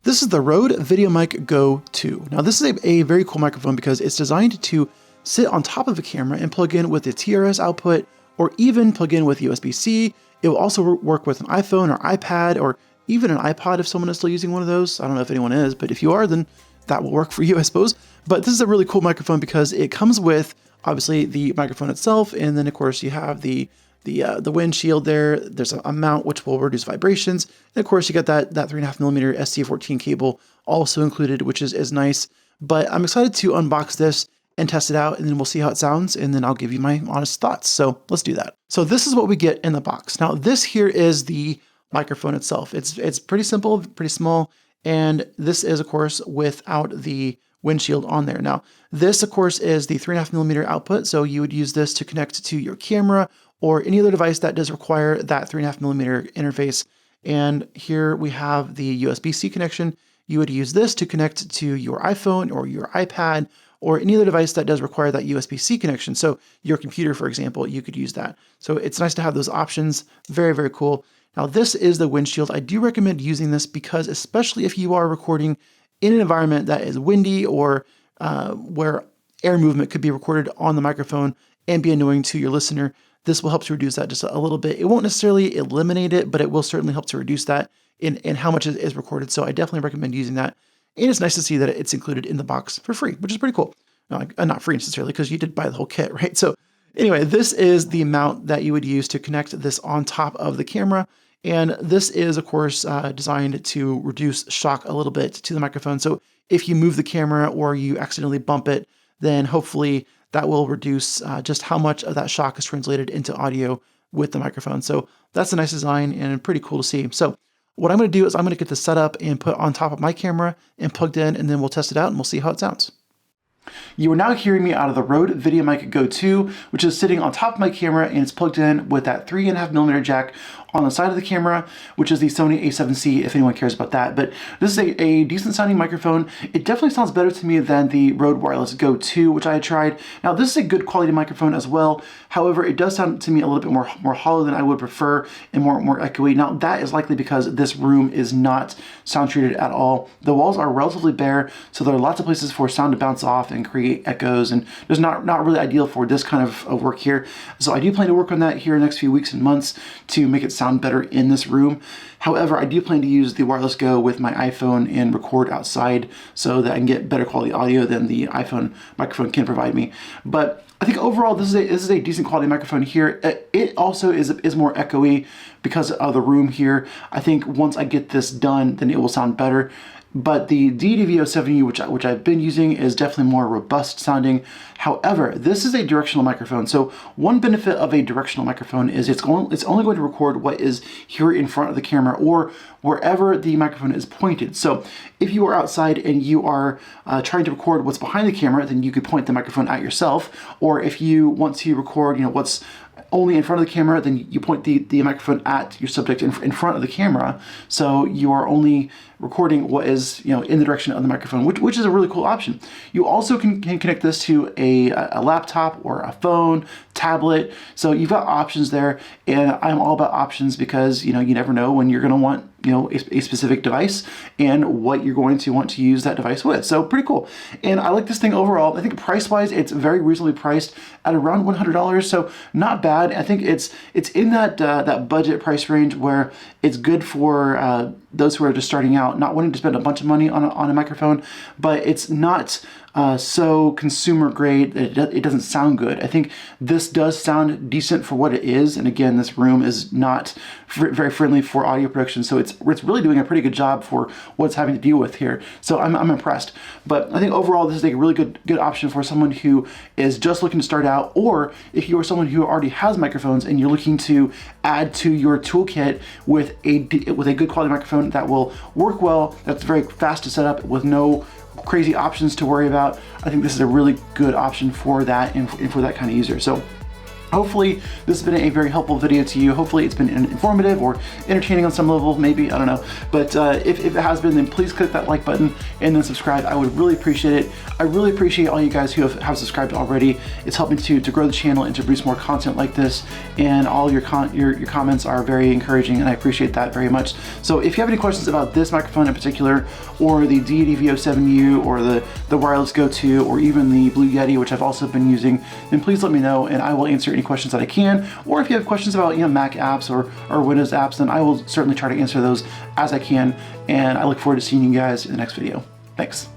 This is the Rode Videomic Go II. Now this is a very cool microphone because it's designed to sit on top of a camera and plug in with the TRS output or even plug in with USB-C. It will also work with an iPhone or iPad or even an iPod if someone is still using one of those. I don't know if anyone is, but if you are, then that will work for you, I suppose. But this is a really cool microphone because it comes with obviously the microphone itself, and then of course you have the windshield there. There's a mount which will reduce vibrations. And of course you got that 3.5mm SC14 cable also included, which is nice. But I'm excited to unbox this and test it out, and then we'll see how it sounds, and then I'll give you my honest thoughts. So let's do that. So this is what we get in the box. Now this here is the microphone itself. It's pretty simple, pretty small, and this is of course without the windshield on there. Now this of course is the 3.5mm output, so you would use this to connect to your camera or any other device that does require that 3.5mm interface. And here we have the USB-C connection. You would use this to connect to your iPhone or your iPad or any other device that does require that USB-C connection. So your computer, for example, you could use that. So it's nice to have those options. Very, very cool. Now this is the windshield. I do recommend using this because especially if you are recording in an environment that is windy or where air movement could be recorded on the microphone and be annoying to your listener, this will help to reduce that just a little bit. It won't necessarily eliminate it, but it will certainly help to reduce that in how much is recorded. So I definitely recommend using that. And it's nice to see that it's included in the box for free, which is pretty cool. Not free necessarily because you did buy the whole kit, right? So anyway, this is the mount that you would use to connect this on top of the camera. And this is, of course, designed to reduce shock a little bit to the microphone. So if you move the camera or you accidentally bump it, then hopefully that will reduce just how much of that shock is translated into audio with the microphone. So that's a nice design and pretty cool to see. So what I'm going to do is I'm going to get this set up and put on top of my camera and plugged in, and then we'll test it out and we'll see how it sounds. You are now hearing me out of the Rode Videomic Go II, which is sitting on top of my camera, and it's plugged in with that 3.5mm jack on the side of the camera, which is the Sony a7C, if anyone cares about that. But this is a decent sounding microphone. It definitely sounds better to me than the Rode Wireless Go II, which I had tried. Now this is a good quality microphone as well. However, it does sound to me a little bit more hollow than I would prefer and more echoey. Now that is likely because this room is not sound treated at all. The walls are relatively bare, so there are lots of places for sound to bounce off and create echoes, and it's not really ideal for this kind of work here. So I do plan to work on that here in the next few weeks and months to make it sound better in this room. However, I do plan to use the Wireless Go with my iPhone and record outside so that I can get better quality audio than the iPhone microphone can provide me. But I think overall this is a decent quality microphone here. It also is more echoey because of the room here. I think once I get this done, then it will sound better. But the DDV-07U, which I've been using, is definitely more robust sounding. However, this is a directional microphone. So one benefit of a directional microphone is it's only going to record what is here in front of the camera or wherever the microphone is pointed. So if you are outside and you are trying to record what's behind the camera, then you could point the microphone at yourself. Or if you want to record, what's only in front of the camera, then you point the microphone at your subject in front of the camera. So you are only recording what is in the direction of the microphone, which is a really cool option. You also can connect this to a laptop or a phone, tablet. So you've got options there, and I'm all about options because you never know when you're going to want a specific device and what you're going to want to use that device with. So pretty cool. And I like this thing overall. I think price-wise, it's very reasonably priced at around $100. So not bad. I think it's in that budget price range where it's good for those who are just starting out, not wanting to spend a bunch of money on a microphone, but it's not so consumer grade that it doesn't sound good. I think this does sound decent for what it is. And again, this room is not very friendly for audio production. So it's really doing a pretty good job for what it's having to deal with here. So I'm impressed. But I think overall, this is a really good option for someone who is just looking to start out, or if you are someone who already has microphones and you're looking to add to your toolkit with a good quality microphone that will work well, that's very fast to set up with no crazy options to worry about. I think this is a really good option for that and for that kind of user. So Hopefully this has been a very helpful video to you. Hopefully it's been informative or entertaining on some level, maybe, I don't know. But if it has been, then please click that like button and then subscribe. I would really appreciate it. I really appreciate all you guys who have subscribed already. It's helped me to grow the channel and to produce more content like this, and all your comments are very encouraging, and I appreciate that very much. So if you have any questions about this microphone in particular, or the Deity VO7U, or the wireless Go II, or even the Blue Yeti, which I've also been using, then please let me know and I will answer any questions that I can. Or if you have questions about Mac apps or Windows apps, then I will certainly try to answer those as I can, and I look forward to seeing you guys in the next video. Thanks.